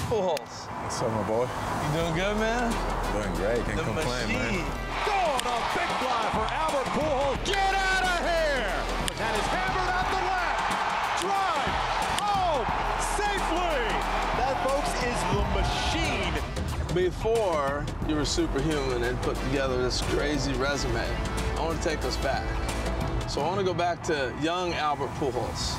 Pujols. What's up, my boy? You doing good, man? Doing great. Can't complain, man. Going a big fly for Albert Pujols. Get out of here! And is hammered out the left. Drive home safely. That, folks, is the machine. Before you were superhuman and put together this crazy resume, I want to take us back. So I want to go back to young Albert Pujols.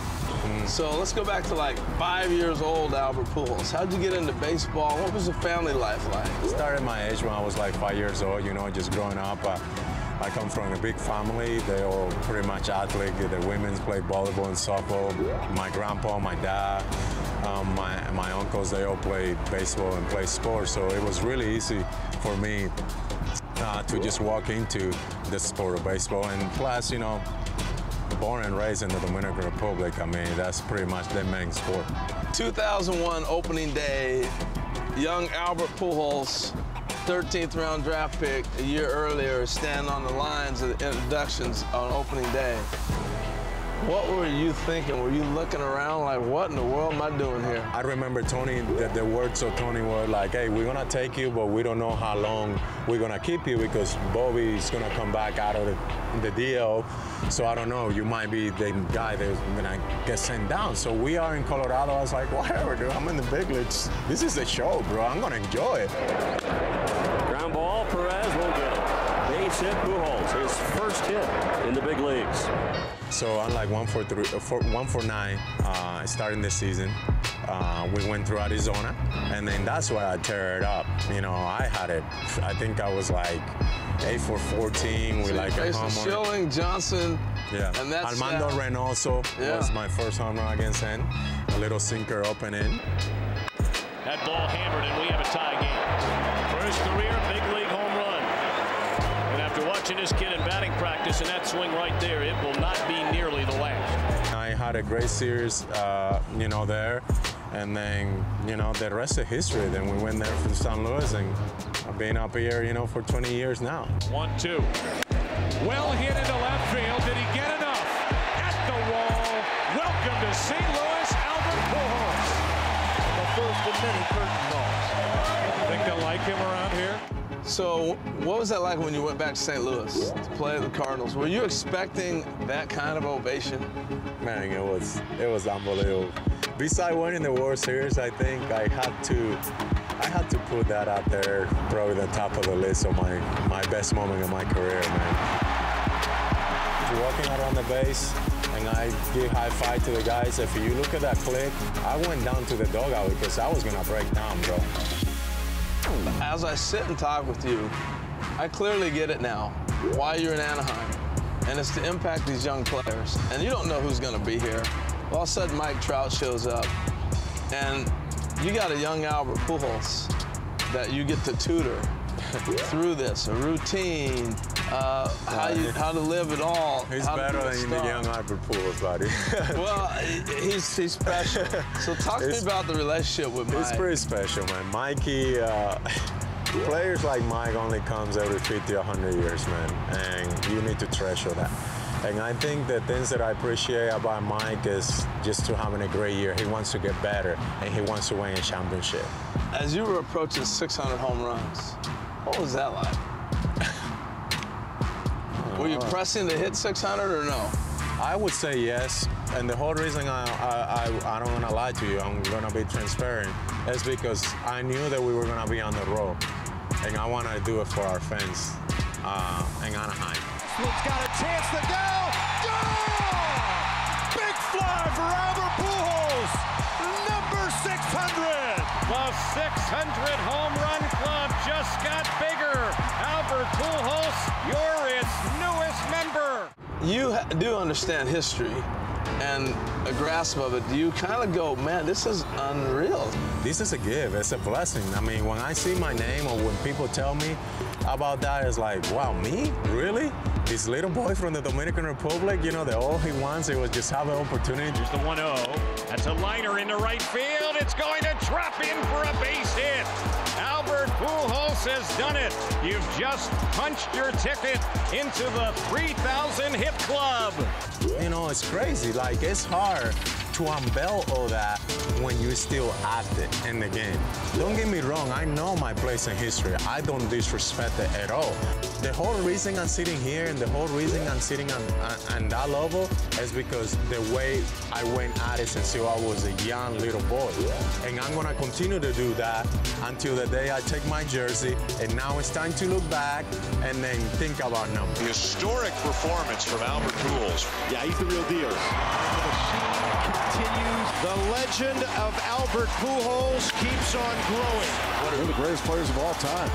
So let's go back to like 5 years old Albert Pujols. How'd you get into baseball? What was the family life like? I started my age when I was like 5 years old, you know, just growing up. I come from a big family. They're all pretty much athletes. The women play volleyball and softball. My grandpa, my dad, my uncles, they all play baseball and play sports. So it was really easy for me to just walk into the sport of baseball. And plus, you know, born and raised in the Dominican Republic, I mean, that's pretty much their main sport. 2001 opening day, young Albert Pujols, 13th round draft pick a year earlier, standing on the lines of the introductions on opening day. What were you thinking? Were you looking around like, what in the world am I doing here? I remember Tony, the words of Tony were like, hey, we're gonna take you, but we don't know how long we're gonna keep you because Bobby's gonna come back out of the deal. So I don't know, you might be the guy that's gonna get sent down. So we are in Colorado. I was like, whatever, dude, I'm in the big leagues. This is the show, bro. I'm gonna enjoy it. Ground ball, Perez will get it. Base hit Pujols, his first hit in the big leagues. So unlike 149, starting this season, we went through Arizona, and then that's why I tear it up. You know, I had it. I think I was like 8 for 14 with like a homer. Schilling, Johnson, yeah. And that's Armando Reynoso was my first home run against him. A little sinker up and in. That ball hammered, and we have a tie game. For his career, big league home run. And after watching this kid in batting practice and that swing right there, it will not be nearly the last. I had a great series, you know, there. And then, you know, the rest of history. Then we went there from St. Louis, and I've been up here, you know, for 20 years now. 1-2. Well hit into left field. Did he get enough? At the wall. Welcome to St. Louis, Albert Pujols. The first of many curtain calls. Think they like him around here? So what was that like when you went back to St. Louis to play the Cardinals? Were you expecting that kind of ovation? Man, it was unbelievable. Besides winning the World Series, I think I had to put that out there, probably the top of the list of my best moment of my career, man. Walking out on the base, and I give high five to the guys. If you look at that clip, I went down to the dugout because I was gonna break down, bro. As I sit and talk with you, I clearly get it now, why you're in Anaheim. And it's to impact these young players. And you don't know who's gonna be here. All of a sudden, Mike Trout shows up, and you got a young Albert Pujols that you get to tutor through this, a routine, how to live it all. He's better than the young Albert Pujols, buddy. Well, he's special. So talk to me about the relationship with Mike. It's pretty special, man. Mikey, players like Mike only comes every 50, 100 years, man, and you need to treasure that. And I think the things that I appreciate about Mike is just to having a great year. He wants to get better, and he wants to win a championship. As you were approaching 600 home runs, what was that like? Were you pressing to hit 600 or no? I would say yes, and the whole reason I don't want to lie to you, I'm going to be transparent, is because I knew that we were going to be on the road, and I want to do it for our fans in Anaheim. This one's got a chance to go. Go! Big fly for Albert Pujols, number 600. The 600 home run club just got bigger. Albert Pujols, you're its newest member. You do understand history and a grasp of it. Do you kind of go, man, this is unreal? This is a gift. It's a blessing. I mean, when I see my name or when people tell me about that, it's like, wow, me? Really? This little boy from the Dominican Republic, you know, that all he wants was just have an opportunity. Here's the 1-0. That's a liner into right field. It's going to drop in for a base hit. Albert Pujols has done it. You've just punched your ticket into the 3,000 hit club. You know, it's crazy. Like, it's hard to unveil all that when you're still active in the game. Don't get me wrong, I know my place in history. I don't disrespect it at all. The whole reason I'm sitting here and the whole reason I'm sitting on that level is because the way I went at it since I was a young little boy. And I'm gonna continue to do that until the day I take my jersey, and now it's time to look back and then think about numbers. The historic performance from Albert Pujols. Yeah, he's the real deal. The machine continues. The legend of Albert Pujols keeps on growing. One of the greatest players of all time.